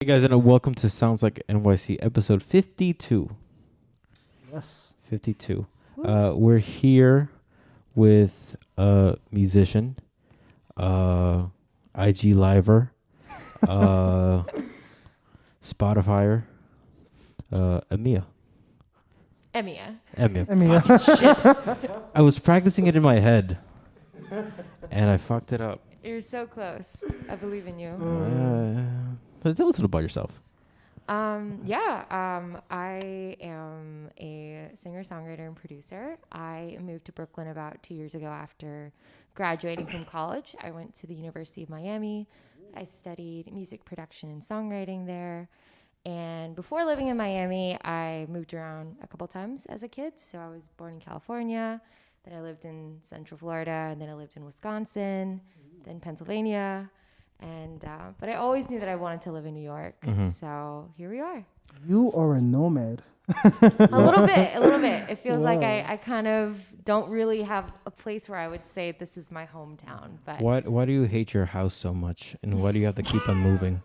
Hey guys, and welcome to Sounds Like NYC episode 52. Yes. 52. We're here with a musician, IG Liver, Spotifyer, êMIA. êMIA. êMIA. Shit. I was practicing it in my head, and I fucked it up. You're so close. I believe in you. Tell us a little about yourself. I am a singer-songwriter and producer. I moved to Brooklyn about 2 years ago after graduating from college. I went to the University of Miami. I studied music production and songwriting there. And before living in Miami, I moved around a couple times as a kid. So I was born in California, then I lived in Central Florida, and then I lived in Wisconsin, then Pennsylvania. And but I always knew that I wanted to live in New York. Mm-hmm. So here we are. You are a nomad. A little bit. It feels like I kind of don't really have a place where I would say this is my hometown. But Why do you hate your house so much, and why do you have to keep on moving?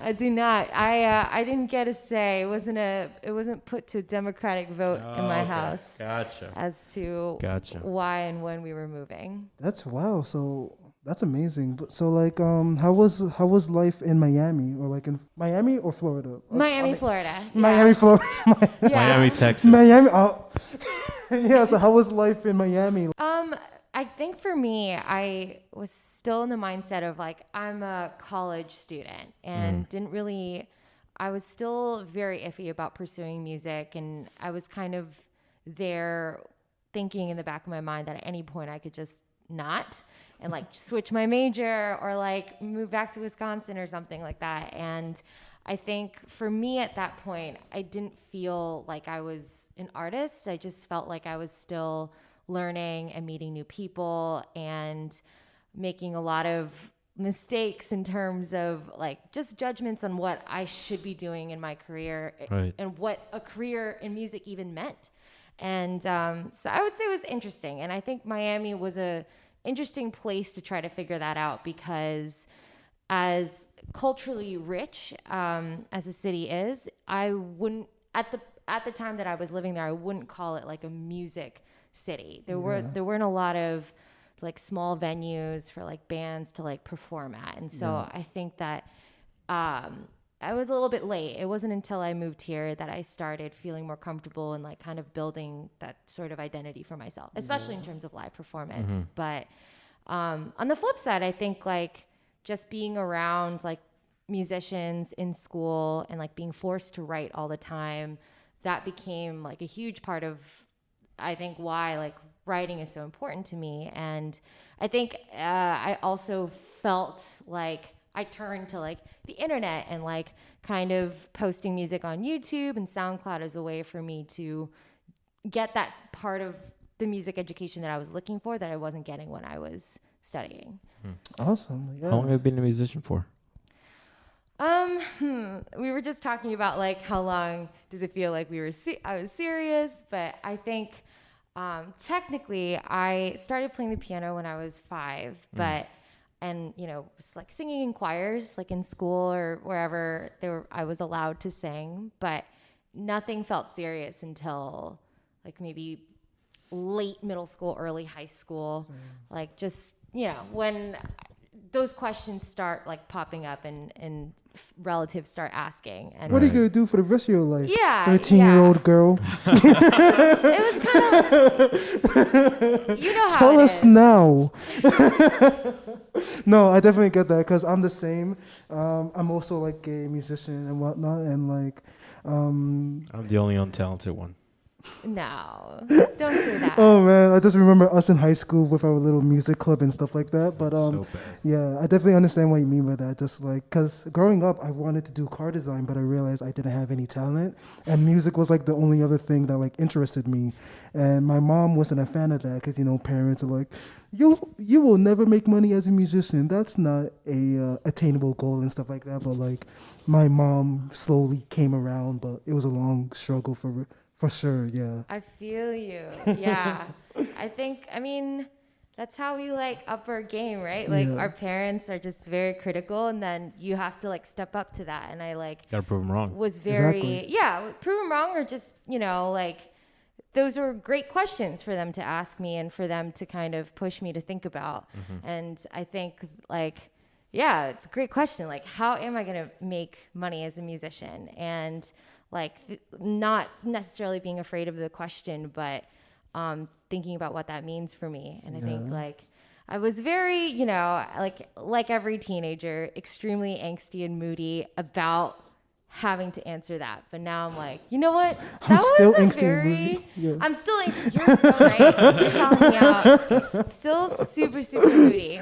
I do not. I didn't get a say. It wasn't put to a democratic vote in my house. Gotcha. As to why and when we were moving. That's wow. So that's amazing. But so like how was life in Miami, or like in Miami or Florida? Florida. Miami, Florida. Miami, Texas. Miami. Oh. Yeah. So how was life in Miami? I think for me, I was still in the mindset of like, I'm a college student and I was still very iffy about pursuing music. And I was kind of there thinking in the back of my mind that at any point I could just not and like switch my major or like move back to Wisconsin or something like that. And I think for me at that point, I didn't feel like I was an artist. I just felt like I was still learning and meeting new people and making a lot of mistakes in terms of like just judgments on what I should be doing in my career and what a career in music even meant. And so I would say it was interesting. And I think Miami was a interesting place to try to figure that out because as culturally rich as the city is, I wouldn't at the time that I was living there, I wouldn't call it like a music city. There weren't a lot of like small venues for like bands to like perform at. And so I think that I was a little bit late. It wasn't until I moved here that I started feeling more comfortable and like kind of building that sort of identity for myself, especially in terms of live performance. But on the flip side, I think like just being around like musicians in school and like being forced to write all the time, that became like a huge part of I think why like writing is so important to me. And I think I also felt like I turned to like the internet and like kind of posting music on YouTube and SoundCloud as a way for me to get that part of the music education that I was looking for that I wasn't getting when I was studying. Awesome. Yeah. How long have you been a musician for? We were just talking about like how long does it feel like I was serious, but I think technically I started playing the piano when I was 5, but and you know was like singing in choirs like in school or wherever I was allowed to sing, but nothing felt serious until like maybe late middle school, early high school. Like just when those questions start like popping up and relatives start asking. And what are you going to do for the rest of your life? Yeah. 13-year-old girl. It was kind of, how Tell it us is. now. No, I definitely get that because I'm the same. I'm also like a musician and whatnot. And like, I'm the only untalented one. No, don't say that. Oh man, I just remember us in high school with our little music club and stuff like that. But So bad. yeah, I definitely understand what you mean by that. Just like, cause growing up, I wanted to do car design, but I realized I didn't have any talent, and music was like the only other thing that like interested me. And my mom wasn't a fan of that, cause parents are like, you will never make money as a musician. That's not a attainable goal and stuff like that. But like, my mom slowly came around, but it was a long struggle for sure, yeah. I feel you. Yeah. I think, that's how we like up our game, right? Like our parents are just very critical, and then you have to like step up to that. And I like gotta prove them wrong. Was very prove them wrong, or just like those were great questions for them to ask me and for them to kind of push me to think about. And I think like it's a great question. Like, how am I gonna make money as a musician? And like not necessarily being afraid of the question, but thinking about what that means for me. And I think like I was very, like every teenager, extremely angsty and moody about having to answer that. But now I'm like, you know what? That I'm still angsty. You're so right. You're calling me out. Still super, super moody.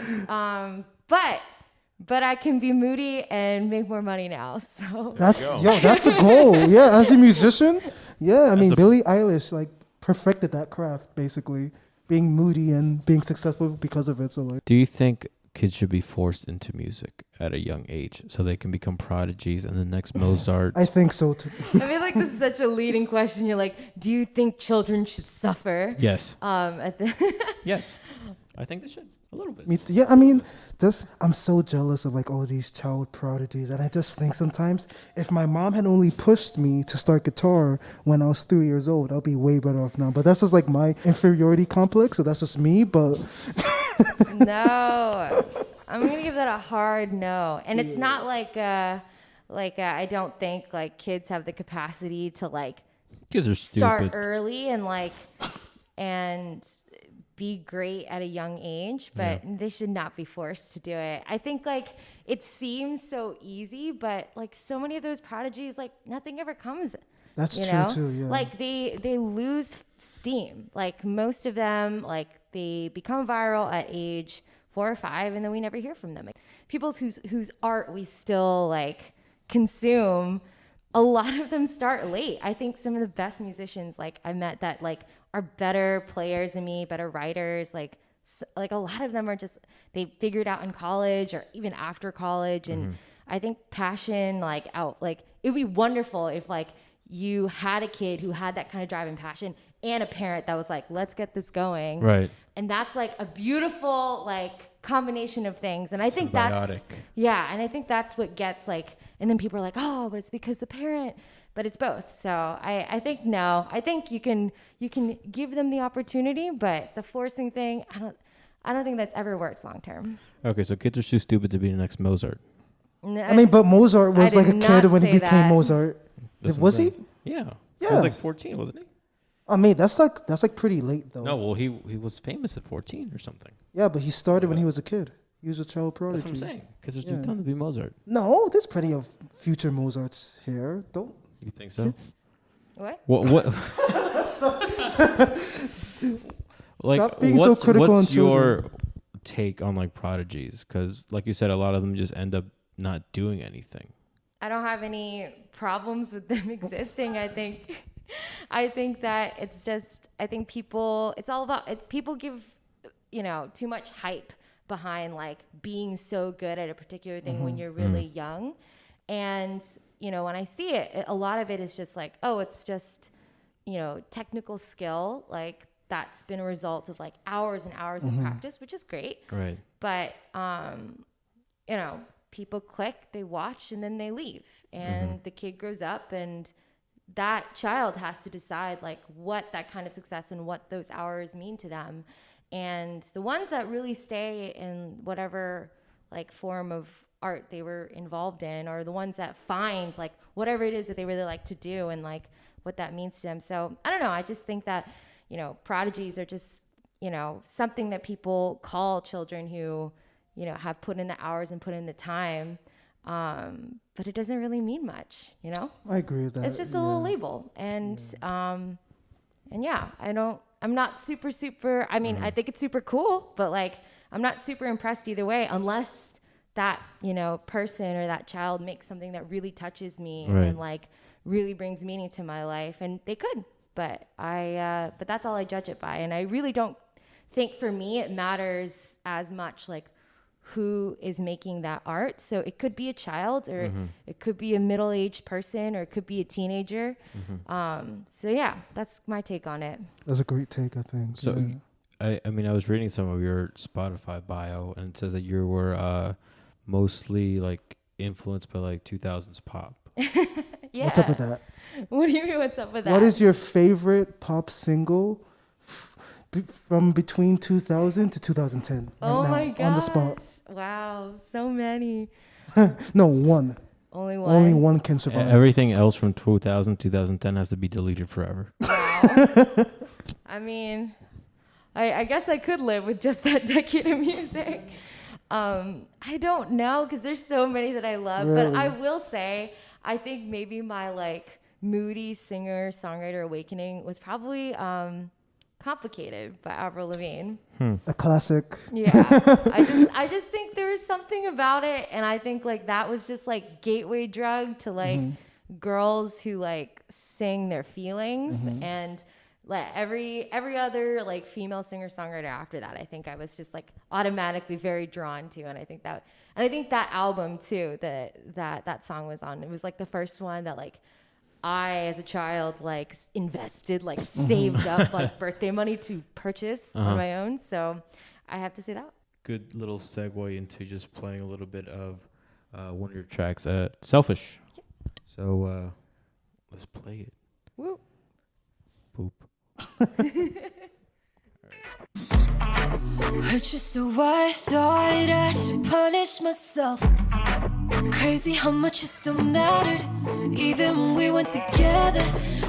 But I can be moody and make more money now. So that's the goal. Yeah, as a musician. Yeah, I mean, Billie Eilish like perfected that craft, basically being moody and being successful because of it. So like, do you think kids should be forced into music at a young age so they can become prodigies and the next Mozart? I think so too. I feel like this is such a leading question. You're like, do you think children should suffer? Yes. Yes, I think they should. A little bit. Yeah, I mean, I'm so jealous of like all these child prodigies, and I just think sometimes if my mom had only pushed me to start guitar when I was 3 years old, I'll be way better off now. But that's just like my inferiority complex, so that's just me. But no, I'm gonna give that a hard no. And it's not like I don't think like kids have the capacity to like kids are start early and be great at a young age, but they should not be forced to do it. I think like it seems so easy, but like so many of those prodigies, like nothing ever comes. That's true too. Yeah. Like they lose steam. Like most of them, like they become viral at age 4 or 5, and then we never hear from them. People whose art we still like consume, a lot of them start late. I think some of the best musicians like I met that like are better players than me, better writers. Like a lot of them are just, they figured out in college or even after college. And I think passion, like it would be wonderful if like you had a kid who had that kind of drive and passion and a parent that was like, let's get this going. Right. And that's like a beautiful like combination of things. And I think symbiotic. And I think that's what gets like, and then people are like, oh, but it's because the parent, but it's both. So I think no. I think you can give them the opportunity, but the forcing thing, I don't think that's ever worked long term. Okay, so kids are too stupid to be the next Mozart. No, I mean, but Mozart was like a kid when he became Mozart. Was he? Yeah. He was like 14, wasn't he? I mean, that's like pretty late though. No, well, he was famous at 14 or something. Yeah, but he started when he was a kid. He was a child prodigy. That's what I'm saying. Because there's too dumb to be Mozart. No, there's plenty of future Mozarts here. Don't you think so? What? What? Like, stop being so critical on children. What's your take on like prodigies? Because, like you said, a lot of them just end up not doing anything. I don't have any problems with them existing. I think that it's just, I think people, it's all about, people give, too much hype behind like being so good at a particular thing when you're really young. And, when I see it, a lot of it is just like, oh, it's just, technical skill. Like that's been a result of like hours and hours of practice, which is great. Right. But, people click, they watch, and then they leave. And the kid grows up, and that child has to decide like what that kind of success and what those hours mean to them. And the ones that really stay in whatever like form of art they were involved in are the ones that find like whatever it is that they really like to do and like what that means to them. So I don't know. I just think that, prodigies are just, something that people call children who, have put in the hours and put in the time. But it doesn't really mean much, I agree with that. It's just a little label. And I'm not super, I mean, I think it's super cool, but like, I'm not super impressed either way, unless that, person or that child makes something that really touches me and like really brings meaning to my life. And they could, but but that's all I judge it by. And I really don't think for me, it matters as much like who is making that art. So it could be a child, or it could be a middle-aged person, or it could be a teenager. So yeah, that's my take on it. That's a great take, I think. So I mean, I was reading some of your Spotify bio, and it says that you were mostly like influenced by like 2000s pop. Yeah. What's up with that? What do you mean? What's up with that? What is your favorite pop single from between 2000 to 2010? Oh right my now, god! on the spot. Wow, so many. No, one. Only one. Only one can survive. Everything else from 2000 2010 has to be deleted forever. Wow. I mean, I guess I could live with just that decade of music. I don't know, because there's so many that I love. Really? But I will say, I think maybe my like moody singer-songwriter awakening was probably Complicated by Avril Lavigne. A classic. Yeah. I just think there was something about it, and I think like that was just like gateway drug to like girls who like sing their feelings, and like every other like female singer-songwriter after that, I think I was just like automatically very drawn to, and I think that album too, that song was on, it was like the first one that like I, as a child, like invested, like saved up like birthday money to purchase on my own. So I have to say that. Good little segue into just playing a little bit of one of your tracks, Selfish. So let's play it. Woo. Poop. Hurt you, so I thought I should punish myself. Crazy how much you still mattered, even when we went together.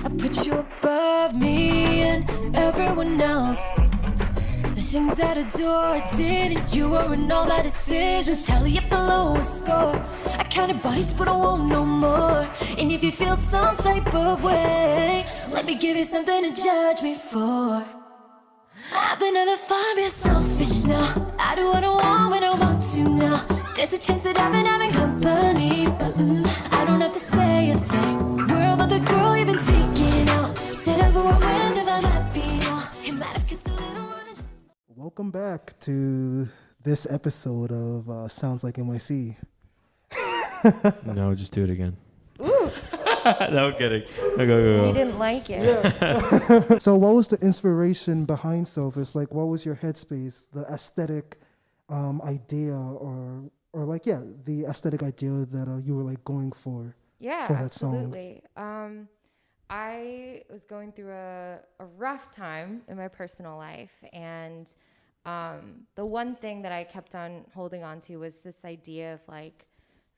I put you above me and everyone else. The things that I do or didn't, you were in all my decisions. Tally up the lowest score. I counted bodies, but I won't no more. And if you feel some type of way, let me give you something to judge me for. I've been having fun being selfish now. I do what I want when I want to now. There's a chance that I've been having company, but I don't have to say a thing. Worry about the girl you've been taking out. Instead of who I'm with, if I'm happy now. It might have kissed a little one and just... Welcome back to this episode of Sounds Like NYC. No, just do it again. Ooh. No, I'm kidding. Go. We didn't like it. So what was the inspiration behind Selfish? Like, what was your headspace, the aesthetic idea, or like, yeah, the aesthetic idea that you were like going for Yeah, that song? absolutely. I was going through a rough time in my personal life, and the one thing that I kept on holding on to was this idea of like,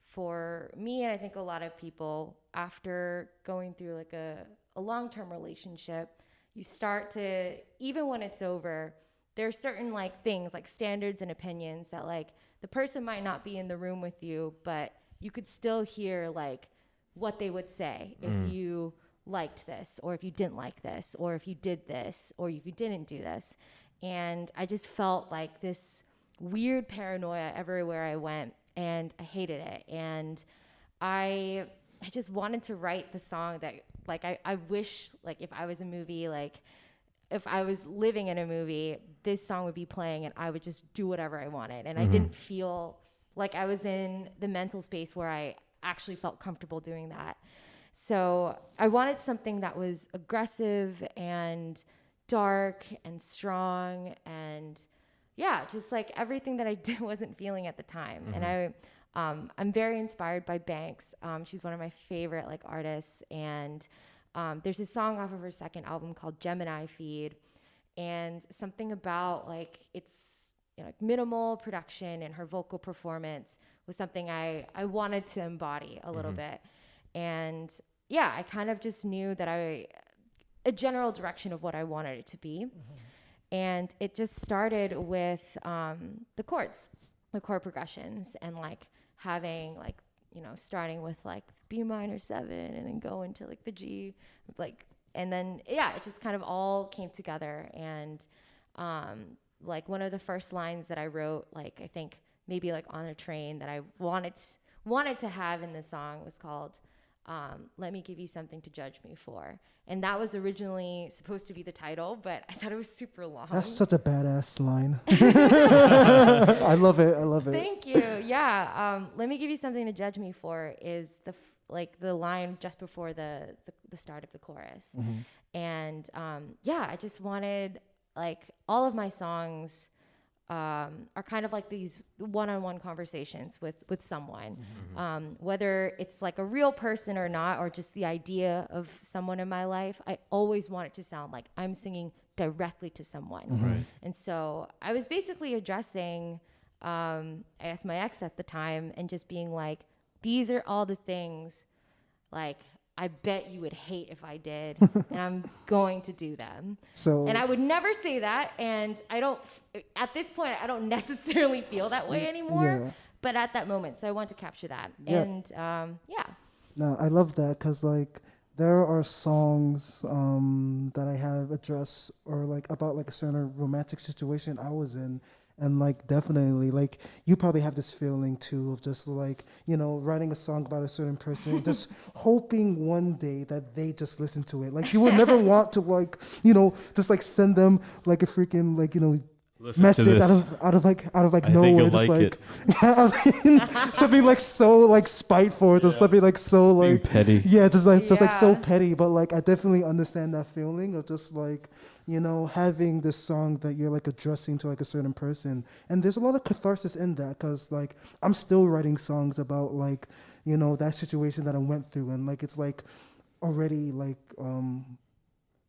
for me, and I think a lot of people, after going through like a long-term relationship, you start to, even when it's over, there are certain like things, like standards and opinions that like the person might not be in the room with you, but you could still hear like what they would say if you liked this, or if you didn't like this, or if you did this, or if you didn't do this. And I just felt like this weird paranoia everywhere I went, and I hated it. And I just wanted to write the song that like I wish, like if I was a movie, like if I was living in a movie, this song would be playing and I would just do whatever I wanted. And I didn't feel like I was in the mental space where I actually felt comfortable doing that. So I wanted something that was aggressive and dark and strong, and yeah, just like everything that I wasn't feeling at the time. And I'm very inspired by Banks. She's one of my favorite like artists, and there's a song off of her second album called Gemini Feed, and something about like it's, you know, like minimal production and her vocal performance was something I wanted to embody a little bit. And yeah, I kind of just knew that a general direction of what I wanted it to be. And it just started with the chords, the chord progressions, and like having like, you know, starting with like B minor 7 and then going to like the G, like, and then yeah, it just kind of all came together. And like one of the first lines that I wrote, like I think maybe like on a train, that I wanted to have in the song was called "Let Me Give You Something to Judge Me For," and that was originally supposed to be the title, but I thought it was super long. That's such a badass line. I love it. Thank you. Yeah. Let me give you something to judge me for is the line just before the start of the chorus. And yeah, I just wanted like all of my songs are kind of like these one-on-one conversations with someone, whether it's like a real person or not, or just the idea of someone in my life. I always want it to sound like I'm singing directly to someone. Right. And so I was basically addressing, I guess, my ex at the time, and just being like, these are all the things, like, I bet you would hate if I did, and I'm going to do them. So, and I would never say that, and I don't, at this point, I don't necessarily feel that way anymore, yeah. but at that moment, so I want to capture that. Yeah. And yeah. No, I love that, because like there are songs that I have addressed or like about like a certain romantic situation I was in. And like definitely, like you probably have this feeling too of just like, you know, writing a song about a certain person, just hoping one day that they just listen to it. Like you would never want to like, you know, just like send them like a freaking like, you know, message out of nowhere, just like something like so like spiteful, or something like so like petty. Yeah, just like so petty. But like I definitely understand that feeling of just like, you know, having this song that you're like addressing to like a certain person, and there's a lot of catharsis in that, because like I'm still writing songs about like, you know, that situation that I went through, and like it's like already like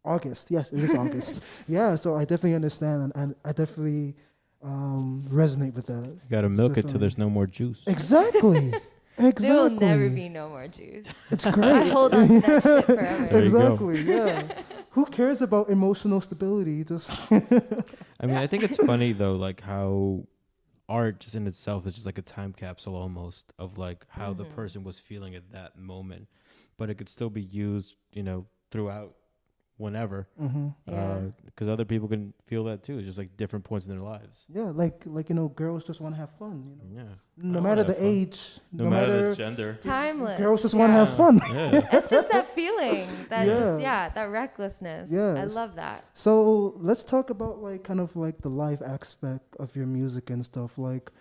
August. Yes, it is August. Yeah, so I definitely understand, and I definitely resonate with that. You gotta milk it till there's no more juice. Exactly. Exactly. There will never be no more juice. It's great. I hold on to that shit forever. Exactly. Yeah. Who cares about emotional stability? Just. I mean, I think it's funny though, like how art just in itself is just like a time capsule almost of like how the person was feeling at that moment, but it could still be used, you know, throughout whenever, because other people can feel that too. It's just like different points in their lives. Yeah, like you know, girls just want to have fun. You know? Yeah. No matter the age, no matter the gender, it's timeless. Girls just want to have fun. Yeah. It's just that feeling, that that recklessness. Yeah, I love that. So let's talk about like kind of like the live aspect of your music and stuff. Like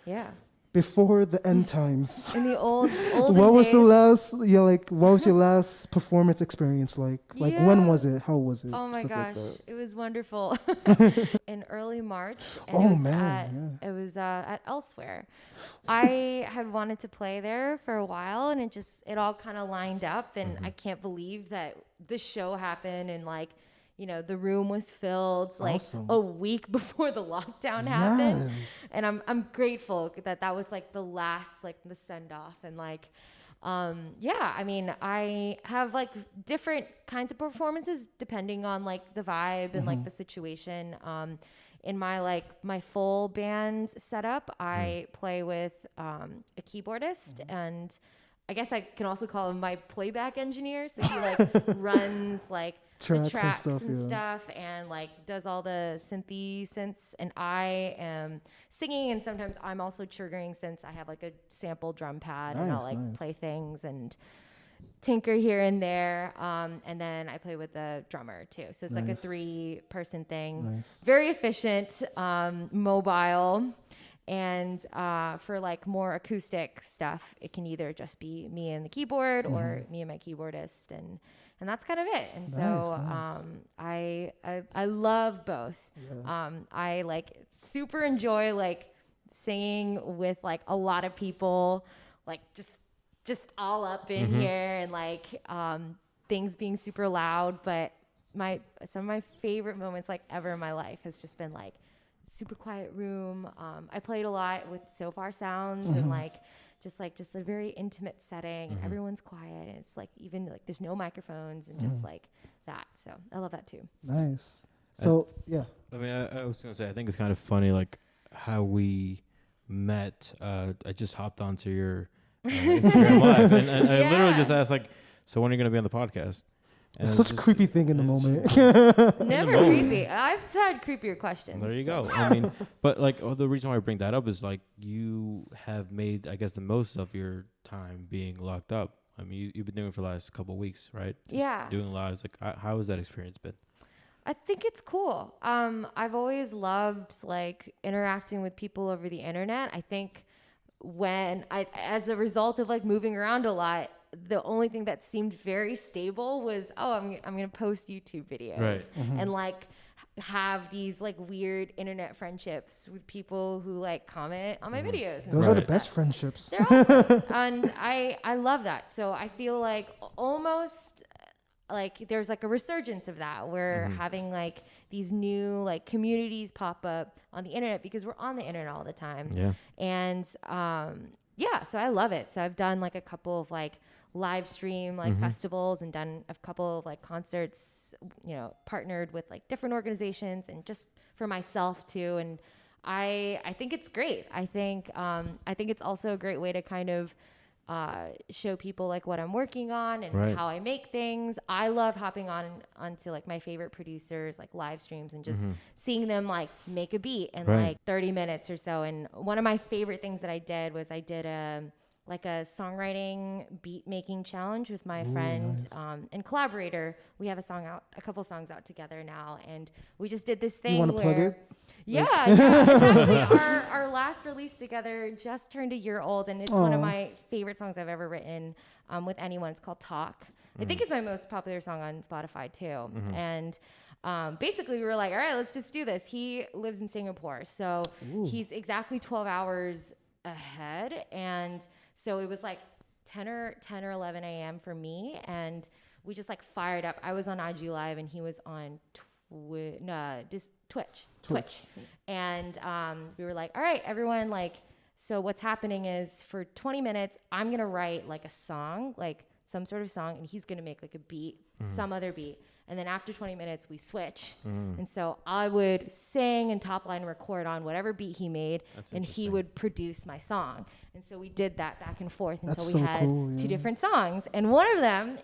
before the end times. In the old what was days. the last? Yeah, like what was your last performance experience like? Like when was it? How was it? Oh my Stuff gosh, like it was wonderful. In early March, and it was at Elsewhere. I had wanted to play there for a while, and it all kind of lined up, and I can't believe that this show happened, and like, you know, the room was filled like a week before the lockdown happened. And I'm grateful that was like the last, like the send off. And like, I mean, I have like different kinds of performances depending on like the vibe and like the situation. In my full band setup, I play with a keyboardist, and I guess I can also call him my playback engineer. So he like runs like tracks and stuff, and like does all the synths, and I am singing, and sometimes I'm also triggering since I have like a sample drum pad, and I'll like play things and tinker here and there, and then I play with the drummer too, so it's like a 3-person thing. Very efficient, mobile. And for like more acoustic stuff, it can either just be me and the keyboard or me and my keyboardist, and that's kind of it. And so I love both. I like super enjoy like singing with like a lot of people, like just all up in here, and like things being super loud. But some of my favorite moments like ever in my life has just been like super quiet room. I played a lot with So Far Sounds, and like just a very intimate setting, and everyone's quiet, and it's like even like there's no microphones, and just like that. So I love that too. Nice. So I mean, I was gonna say, I think it's kind of funny like how we met. I just hopped onto your Instagram live, and I literally just asked like, so when are you gonna be on the podcast? And such a creepy thing in the moment. Never creepy. I've had creepier questions. There you go. I mean, but like the reason why I bring that up is like you have made, I guess, the most of your time being locked up. I mean, you've been doing it for the last couple of weeks, right? Just doing lives. Like, how has that experience been? I think it's cool. I've always loved like interacting with people over the internet. I think as a result of like moving around a lot, the only thing that seemed very stable was, I'm going to post YouTube videos. Right. And like have these like weird internet friendships with people who like comment on my videos. And Those are the best friendships. They're awesome. And I love that. So I feel like almost like there's like a resurgence of that. We're having like these new like communities pop up on the internet because we're on the internet all the time. Yeah. And so I love it. So I've done like a couple of like live stream like festivals and done a couple of like concerts, partnered with like different organizations and just for myself too. And I think it's great. I think it's also a great way to kind of show people like what I'm working on and how I make things. I love hopping onto like my favorite producers like live streams and just seeing them like make a beat in like 30 minutes or so. And one of my favorite things that I did was I did a songwriting beat making challenge with my friend and collaborator. We have a couple songs out together now, and we just did this thing. You want to plug it? Yeah. It's actually our last release together just turned a year old, and it's one of my favorite songs I've ever written with anyone. It's called Talk. I think it's my most popular song on Spotify too. And basically we were like, all right, let's just do this. He lives in Singapore, so he's exactly 12 hours ahead, and so it was like 10 or 11 a.m. for me, and we just like fired up. I was on IG Live and he was on Twitch. And we were like, all right, everyone, like, so what's happening is for 20 minutes, I'm going to write like a song, like some sort of song, and he's going to make like a beat, some other beat. And then after 20 minutes, we switch. And so I would sing and top line record on whatever beat he made, and he would produce my song. And so we did that back and forth until we had two different songs. And one of them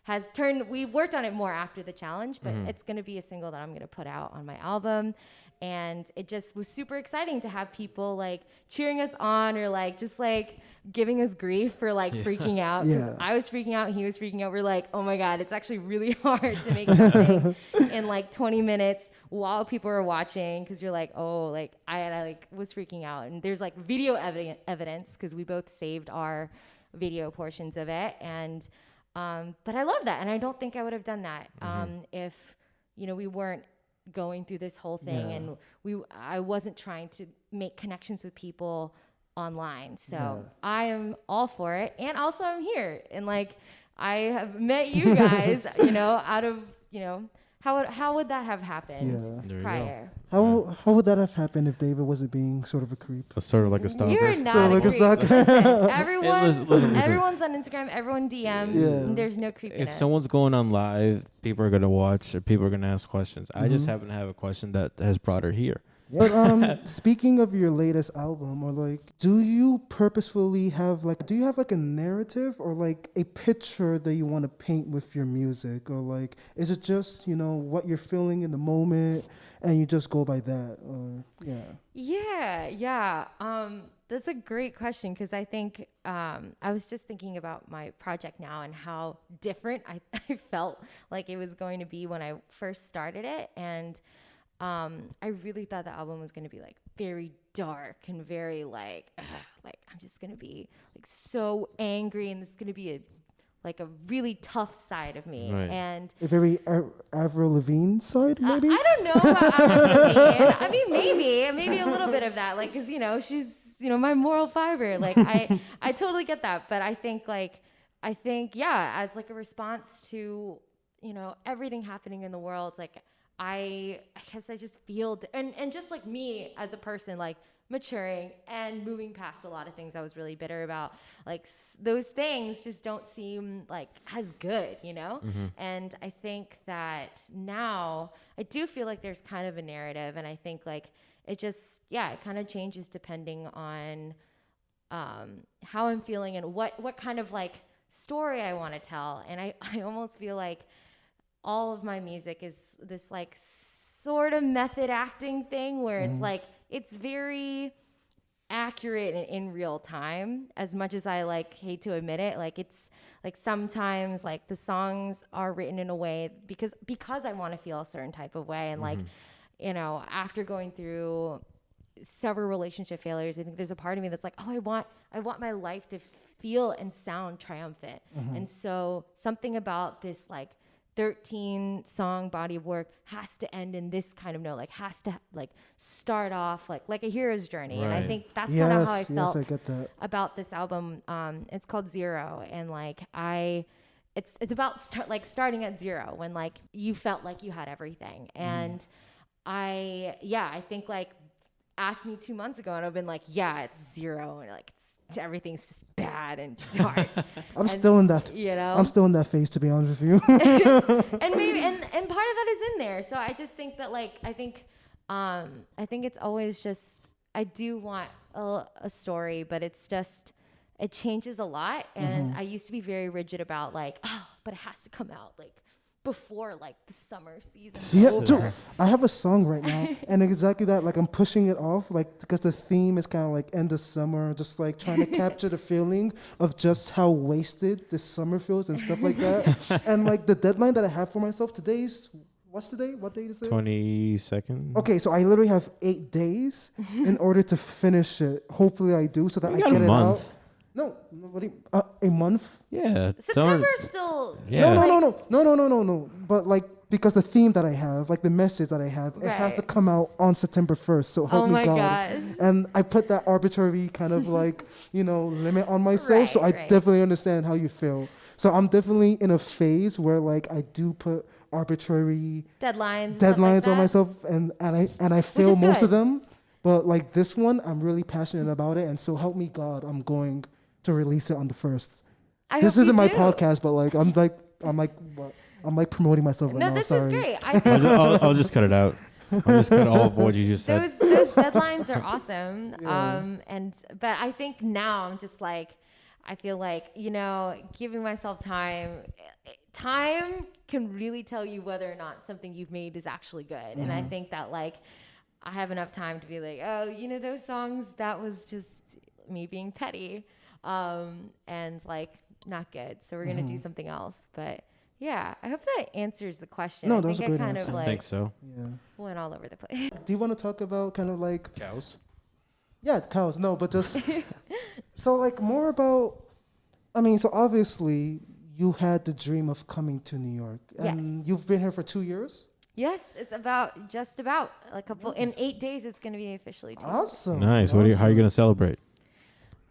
has turned, we worked on it more after the challenge, but it's going to be a single that I'm going to put out on my album. And it just was super exciting to have people like cheering us on or like just like giving us grief for like freaking out. Because I was freaking out and he was freaking out. We're like, oh my God, it's actually really hard to make something in like 20 minutes while people are watching. Because you're like, oh, like I like was freaking out. And there's like video evidence because we both saved our video portions of it. And but I love that. And I don't think I would have done that if, we weren't going through this whole thing and I wasn't trying to make connections with people online. So I am all for it. And also I'm here and like I have met you guys, out of, how would that have happened prior? How would that have happened if David wasn't being sort of a creep? Sort of like a stalker. You're not sort of like a stalker. Listen. Everyone's on Instagram. Everyone DMs. And there's no creepiness. If someone's going on live, people are gonna watch or people are gonna ask questions. I just happen to have a question that has brought her here. But speaking of your latest album, or like, do you purposefully have like, do you have like a narrative or like a picture that you want to paint with your music, or like, is it just what you're feeling in the moment and you just go by that? Or that's a great question because I think I was just thinking about my project now and how different I felt like it was going to be when I first started it. And I really thought the album was going to be like very dark and very like I'm just going to be like so angry, and this is going to be a really tough side of me. And a very Avril Lavigne side, maybe? I don't know about Avril Lavigne. I mean, maybe a little bit of that, like, cause she's, my moral fiber. Like I totally get that. But I think as like a response to, everything happening in the world, like, I guess I just feel, and just like me as a person, like maturing and moving past a lot of things I was really bitter about, like those things just don't seem like as good, And I think that now I do feel like there's kind of a narrative, and I think like it just, it kind of changes depending on how I'm feeling and what kind of like story I want to tell. And I almost feel like all of my music is this like sort of method acting thing where it's like, it's very accurate and in real time, as much as I like hate to admit it. Like it's like sometimes like the songs are written in a way because I want to feel a certain type of way. And like, after going through several relationship failures, I think there's a part of me that's like, oh, I want my life to feel and sound triumphant. And so something about this like 13 song body of work has to end in this kind of note, like has to like start off like a hero's journey. And I think that's kind of how I felt I get that. about this album. It's called Zero, and like it's about starting at zero when like you felt like you had everything. And I think like asked me 2 months ago and I've been like, yeah, it's zero, and like everything's just bad and dark. I'm still in that phase, to be honest with you. and maybe and part of that is in there. So I just think that like I think it's always just, I do want a story, but it's just, it changes a lot. And I used to be very rigid about like, but it has to come out like before like the summer season. Over. Dude, I have a song right now, and exactly that. Like I'm pushing it off, like because the theme is kind of like end of summer, just like trying to capture the feeling of just how wasted this summer feels and stuff like that. And like the deadline that I have for myself today's, what's today? What date is it? 22nd. Okay, so I literally have 8 days in order to finish it. Hopefully, I do so that I got get a it month. out. No, what do you, a month? Yeah. September is still. Yeah. No. But like, because the theme that I have, like the message that I have, it has to come out on September 1st. So help me God. God. And I put that arbitrary kind of like, limit on myself. So I definitely understand how you feel. So I'm definitely in a phase where like I do put arbitrary deadlines on myself, and I fail most of them. But like this one, I'm really passionate about it. And so help me God, I'm going to release it on the 1st. This isn't my podcast, but like I'm like promoting myself right now. No, this Sorry. is great. I'll just cut it out. I'll just cut all of what you just said. Those deadlines are awesome. Yeah. But I think now I'm just like, I feel like, giving myself time can really tell you whether or not something you've made is actually good. And I think that like I have enough time to be like, oh, those songs, that was just me being petty. And like not good. So we're going to do something else. But yeah, I hope that answers the question. No, I that was think a good I kind answer. of like I think so. Yeah. went all over the place. Do you want to talk about kind of like Cows. Yeah, cows. No, but just so like more about. I mean, so obviously you had the dream of coming to New York, and you've been here for 2 years. Yes, it's just about a couple. In 8 days, it's going to be officially 2 years. Awesome. Nice. How are you going to celebrate?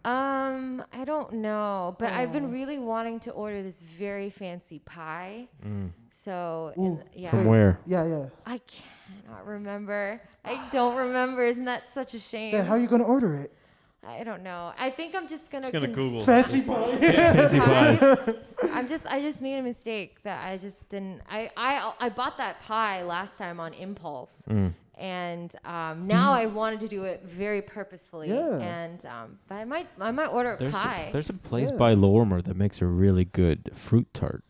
I don't know, but I've been really wanting to order this very fancy pie. So, From where? Yeah. I cannot remember. I don't remember. Isn't that such a shame? Then how are you gonna order it? I don't know. I think I'm just gonna Google fancy pie. fancy pies. I just made a mistake that I just didn't. I bought that pie last time on impulse. And now I wanted to do it very purposefully. Yeah. And but I might order a pie. There's a place by Lorimer that makes a really good fruit tart.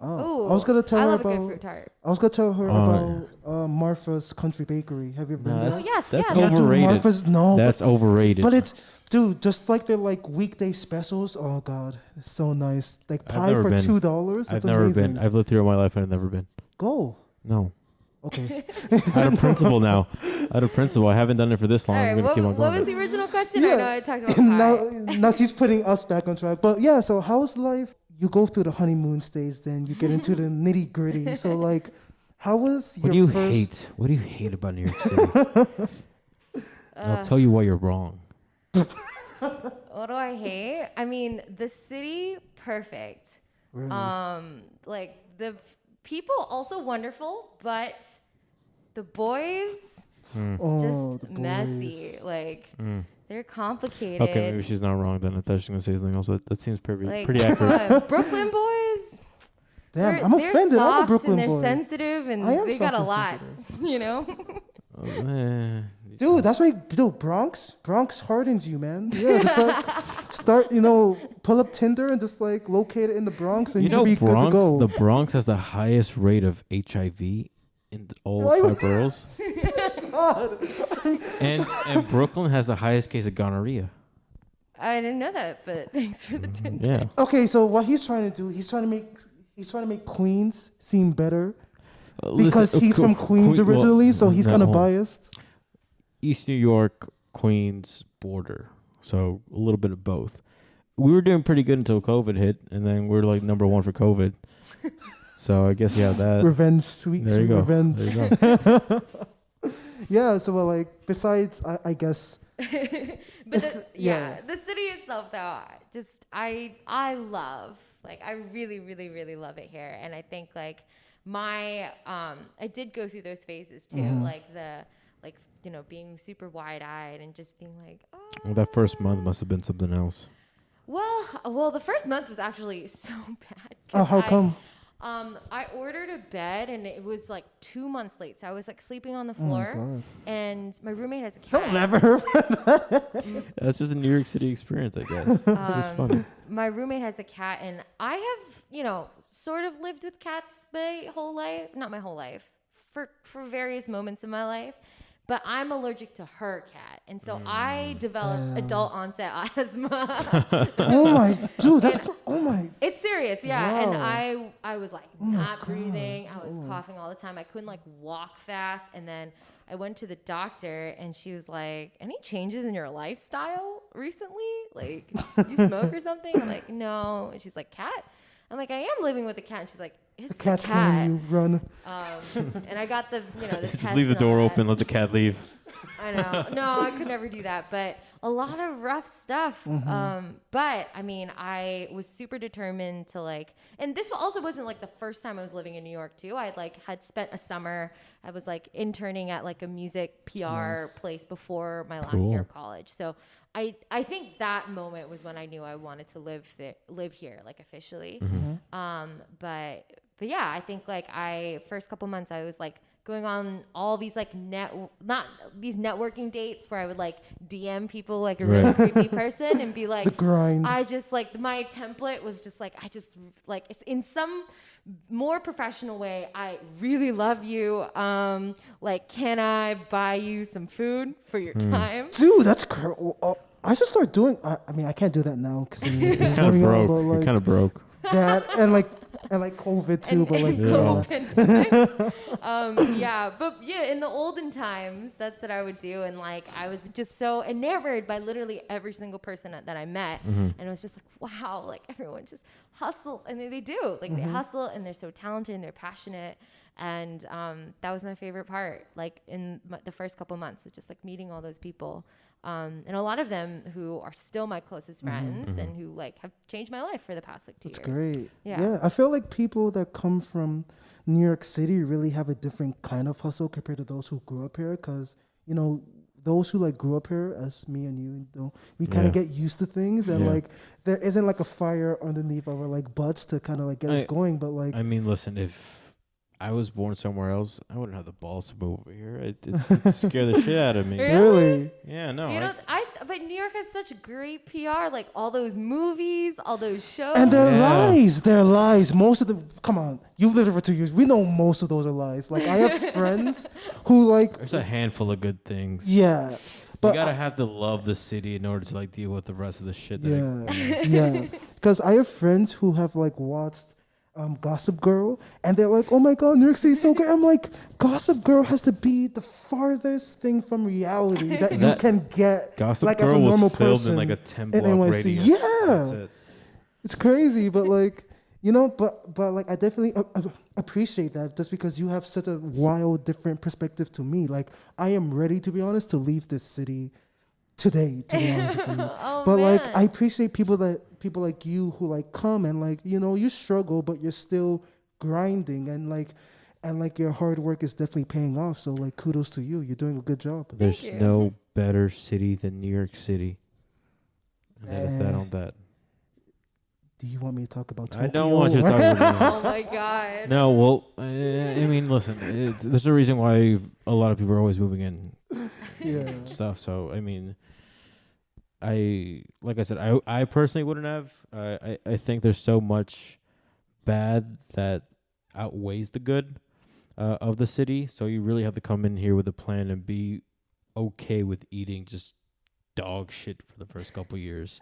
Oh, I was gonna tell I her love about. a good fruit tart. I was gonna tell her about Martha's Country Bakery. Have you ever been there? Oh yes, That's yes. overrated. Dude, Martha's, no, That's overrated. But it's, dude, just like their like weekday specials. Oh God, it's so nice. Like pie never for been. $2. That's I've never amazing. been. I've lived here all my life and I've never been. Go. No. Okay. Out of principle now. Out of principle. I haven't done it for this long. All I'm right, going to keep on going. what was the original question? Yeah. I know I talked about pie. now she's putting us back on track. But yeah, so how's life? You go through the honeymoon stage, then you get into the nitty gritty. So like, how was What your do you first? hate? What do you hate about New York City? I'll tell you why you're wrong. What do I hate? I mean, the city, perfect. Really? Like the people also wonderful, but the boys Oh, just the messy. boys. Like they're complicated. Okay, maybe she's not wrong then. I thought she was going to say something else, but that seems pretty Like, accurate. Brooklyn boys. Damn, I'm they're offended. I'm a soft Brooklyn and they're boy. sensitive and I am they got a soft lot. and You know. Dude, that's why, Bronx hardens you, man. Yeah, just like start, pull up Tinder and just like locate it in the Bronx, and you should be good to go. The Bronx has the highest rate of HIV in all five boroughs. God. and Brooklyn has the highest case of gonorrhea. I didn't know that, but thanks for the tip. Yeah. Okay, so what he's trying to do, he's trying to make Queens seem better because he's from Queens originally, so he's kind of biased. East New York, Queens border, so a little bit of both. We were doing pretty good until COVID hit, and then we're like number one for COVID. So I guess that. Revenge, sweet There you go. revenge. There you go. Yeah. So like, besides, I guess. But the city itself, though, I love. Like, I really, really, really love it here, and I think like I did go through those phases too, being super wide-eyed and just being like, oh. Well, that first month must have been something else. Well, the first month was actually so bad. Oh, how come? I ordered a bed and it was like 2 months late. So I was like sleeping on the floor, and my roommate has a cat. Don't ever. That's just a New York City experience, I guess. It's just funny. My roommate has a cat, and I have, sort of lived with cats my whole life. Not my whole life, for various moments in my life. But I'm allergic to her cat. And so I developed adult onset asthma. Oh my, dude, It's serious, yeah. Wow. And I was like not breathing. I was coughing all the time. I couldn't like walk fast. And then I went to the doctor and she was like, any changes in your lifestyle recently? Like, you smoke or something? I'm like, no. And she's like, cat? I'm like, I am living with a cat. And she's like, it's the cat's the cat. killing you. Run. And I got the Just test leave the and door all open, let the cat leave. I know. No, I could never do that. But a lot of rough stuff. But I mean, I was super determined to like, and this also wasn't like the first time I was living in New York too. I had spent a summer. I was like interning at like a music PR place before my last year of college. So I think that moment was when I knew I wanted to live here, like officially. But yeah, I think like first couple months I was like going on all these like not these networking dates where I would like DM people like a really creepy person and be like, the grind. I just like my template was just like it's in some more professional way. I really love you. Like, can I buy you some food for your time? Dude, that's I should start doing. I mean, I can't do that now because You're kind of broke. You're kind of broke. That and like COVID too, but like but in the olden times, that's what I would do, and like I was just so enamored by literally every single person that I met, and it was just like, wow, like everyone just hustles, and they do, like they hustle, and they're so talented and they're passionate, and that was my favorite part, like in the first couple months, of just like meeting all those people. And a lot of them who are still my closest friends and who like have changed my life for the past like 2 years. That's great. Yeah. I feel like people that come from New York City really have a different kind of hustle compared to those who grew up here. Because, those who like grew up here, as me and you, we kind of get used to things. And like there isn't like a fire underneath our like butts to kind of like get us going. But like, I mean, listen, if I was born somewhere else, I wouldn't have the balls to move over here. It'd scare the shit out of me. Really? Yeah, no. But New York has such great PR, like all those movies, all those shows. And they're lies. Most of them, come on, you've lived here for 2 years. We know most of those are lies. Like, I have friends who like. There's a handful of good things. Yeah. But you gotta have to love the city in order to like deal with the rest of the shit. Yeah. Because I have friends who have like watched Gossip Girl, and they're like, oh my god, New York City's so good. I'm like, Gossip Girl has to be the farthest thing from reality that you can get. Gossip like, Girl as a normal was filmed person in like a 10-block radius. Yeah, that's it. It's crazy, but like, but like I definitely appreciate that, just because you have such a wild, different perspective to me. Like, I am ready, to be honest, to leave this city today, to be honest with you. But like, I appreciate people like you who like come and like, you struggle, but you're still grinding, and like your hard work is definitely paying off. So like, kudos to you. You're doing a good job. There's no better city than New York City. And that is that on that. Do you want me to talk about Tokyo? I don't want you to talk about Oh my god. No, well, I mean, listen, there's a reason why a lot of people are always moving in stuff. So, I mean, like I said, I personally wouldn't have. I think there's so much bad that outweighs the good of the city. So you really have to come in here with a plan and be okay with eating just dog shit for the first couple years.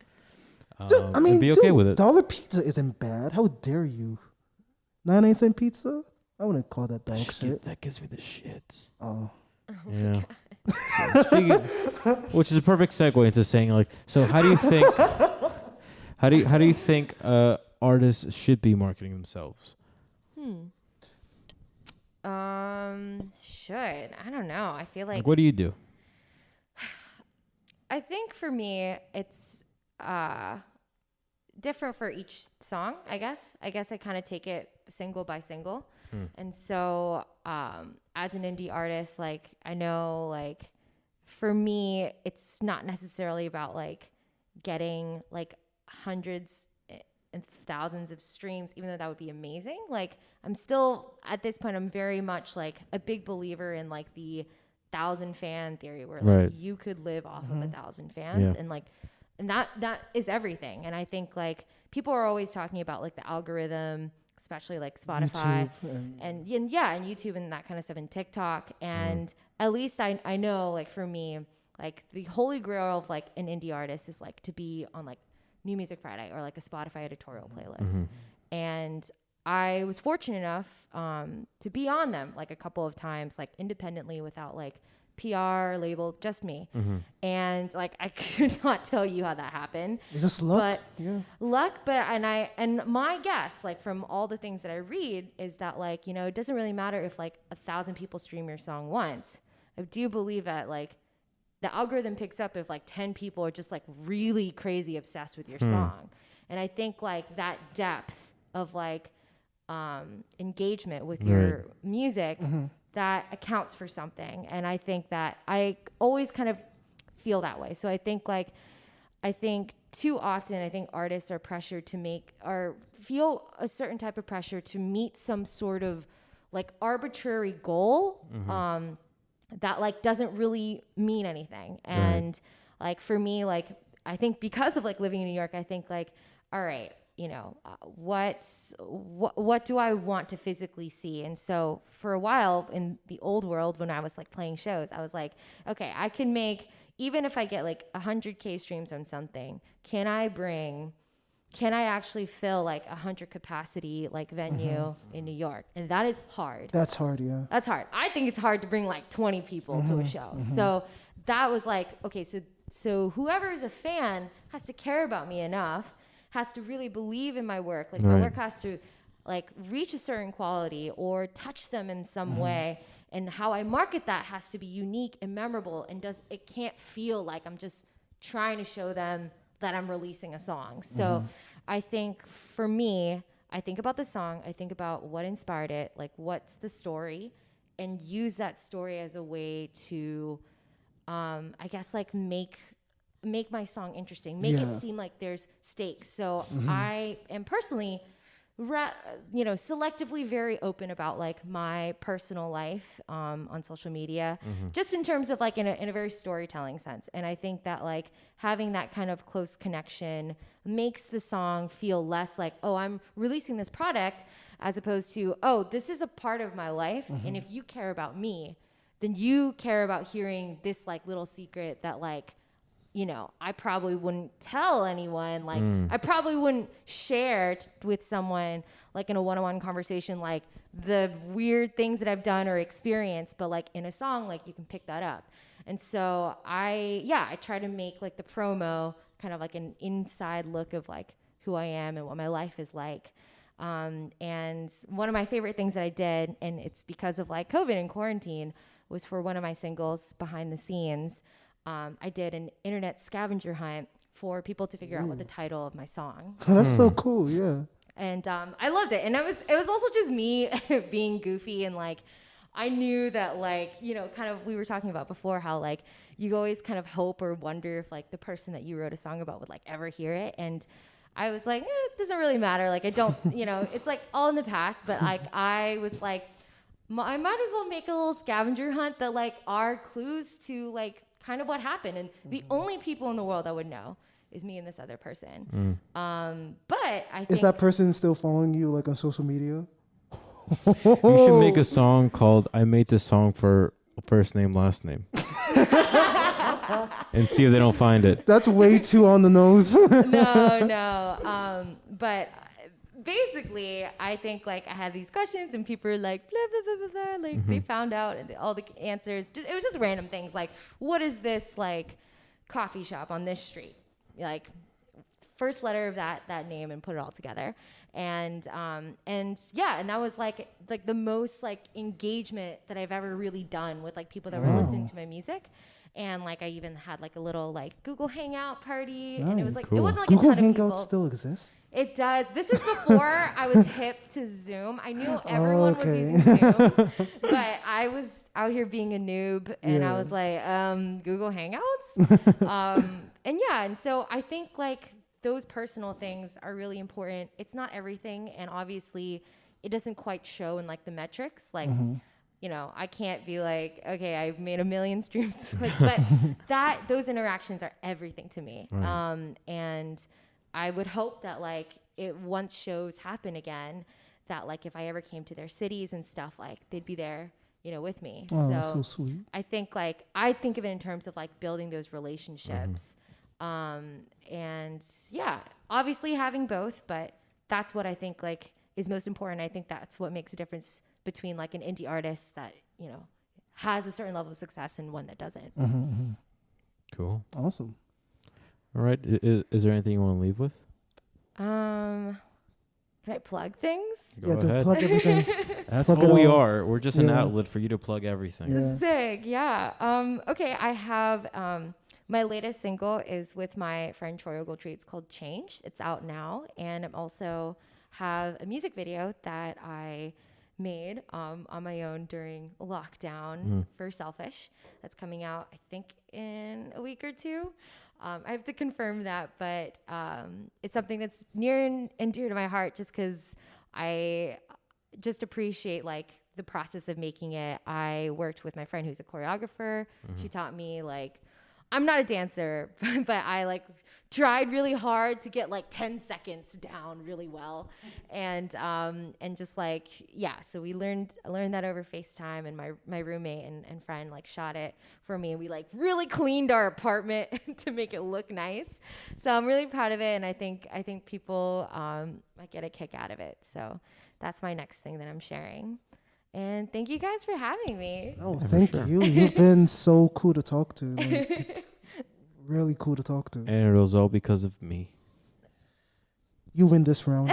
Dude, I mean, and be okay with it. Dollar pizza isn't bad. How dare you? 99-cent pizza? I wouldn't call that dog shit. That gives me the shits. Oh. Yeah. Which is a perfect segue into saying, like, so how do you think artists should be marketing themselves? Should. I don't know. I feel like what do you do? I think for me, it's different for each song, I guess. I kind of take it single by single. And so as an indie artist, like, I know, like, for me, it's not necessarily about, like, getting, like, hundreds and thousands of streams, even though that would be amazing. Like, I'm still, at this point, I'm very much, like, a big believer in, like, the 1,000 fan theory, where like you could live off of 1,000 fans, and like, and that is everything. And I think, like, people are always talking about, like, the algorithm, especially like Spotify and YouTube and that kind of stuff, and TikTok. And at least I know, like, for me, like, the holy grail of, like, an indie artist is, like, to be on, like, New Music Friday or, like, a Spotify editorial playlist. And I was fortunate enough to be on them, like, a couple of times, like, independently, without, like, PR label, just me. And, like, I could not tell you how that happened. It's just luck. And my guess, like, from all the things that I read, is that, like, you know, it doesn't really matter if, like, 1,000 people stream your song once. I do believe that, like, the algorithm picks up if, like, 10 people are just, like, really crazy obsessed with your song. And I think, like, that depth of, like, engagement with your music, that accounts for something. And I think that I always kind of feel that way. So I think too often, I think artists are pressured to make, or feel a certain type of pressure to meet some sort of, like, arbitrary goal that, like, doesn't really mean anything. And like, for me, like, I think because of, like, living in New York, I think, like, all right, you know, what do I want to physically see? And so for a while in the old world, when I was, like, playing shows, I was like, okay, I can make, even if I get, like, 100K streams on something, can I actually fill, like, 100 capacity, like, venue in New York? And that is hard. That's hard, yeah. That's hard. I think it's hard to bring, like, 20 people to a show. So that was like, okay, so whoever is a fan has to care about me enough, has to really believe in my work. Like, my work has to, like, reach a certain quality or touch them in some way. And how I market that has to be unique and memorable, and it can't feel like I'm just trying to show them that I'm releasing a song. So I think, for me, I think about the song, I think about what inspired it, like, what's the story, and use that story as a way to, I guess, like, make my song interesting, make it seem like there's stakes. So I am personally, selectively very open about, like, my personal life on social media, just in terms of, like, in a very storytelling sense. And I think that, like, having that kind of close connection makes the song feel less like, oh, I'm releasing this product, as opposed to, oh, this is a part of my life. And if you care about me, then you care about hearing this, like, little secret that, like, you know, I probably wouldn't tell anyone. Like, I probably wouldn't share with someone, like, in a one-on-one conversation, like, the weird things that I've done or experienced, but, like, in a song, like, you can pick that up. And so I try to make, like, the promo kind of like an inside look of, like, who I am and what my life is like. And one of my favorite things that I did, and it's because of, like, COVID and quarantine, was for one of my singles, Behind the Scenes. I did an internet scavenger hunt for people to figure out what the title of my song. Oh, that's so cool, yeah. And I loved it. And it was also just me being goofy, and, like, I knew that, like, you know, kind of, we were talking about before how, like, you always kind of hope or wonder if, like, the person that you wrote a song about would, like, ever hear it. And I was like, it doesn't really matter. Like, I don't, you know, it's, like, all in the past. But, like, I was like, I might as well make a little scavenger hunt that, like, are clues to, like, kind of what happened. And the only people in the world that would know is me and this other person. But I think... Is that person still following you, like, on social media? You should make a song called I Made This Song for First Name, Last Name. And see if they don't find it. That's way too on the nose. No. But basically, I think, like, I had these questions and people were like, blah, blah, blah, blah, blah. Like, they found out and all the answers. It was just random things. Like, what is this, like, coffee shop on this street? Like, first letter of that name and put it all together. And that was like the most like engagement that I've ever really done with like people that were listening to my music. And like I even had like a little like Google Hangout party, and it was like it wasn't like Google a ton of people. Hangouts still exist? It does. This was before I was hip to Zoom. I knew everyone was using Zoom, but I was out here being a noob, and I was like, Google Hangouts, and so I think like those personal things are really important. It's not everything, and obviously, it doesn't quite show in like the metrics, like. You know, I can't be like, okay, I've made 1 million streams, like, but those interactions are everything to me. Right. And I would hope that like once shows happen again, that like if I ever came to their cities and stuff, like they'd be there, you know, with me. Oh, so sweet. I think of it in terms of like building those relationships, and yeah, obviously having both, but that's what I think like is most important. I think that's what makes a difference between like an indie artist that, you know, has a certain level of success and one that doesn't. Cool. Awesome. All right. Is there anything you want to leave with? Can I plug things? Go ahead. Plug everything. That's plug what we all. are. We're just an outlet for you to plug everything. Yeah. Sick. Yeah. Okay. I have, my latest single is with my friend Troy Ogletree. It's called Change. It's out now. And I'm also have a music video that I made on my own during lockdown for Selfish. That's coming out, I think, in a week or two. I have to confirm that, but it's something that's near and dear to my heart just because I just appreciate like the process of making it. I worked with my friend who's a choreographer. She taught me like, I'm not a dancer, but I like tried really hard to get like 10 seconds down really well. And just like, yeah, so I learned that over FaceTime, and my roommate and friend like shot it for me, and we like really cleaned our apartment to make it look nice. So I'm really proud of it, and I think people might get a kick out of it. So that's my next thing that I'm sharing. And thank you guys for having me. Oh, thank you. You've been so cool to talk to. Like, really cool to talk to. And it was all because of me. You win this round.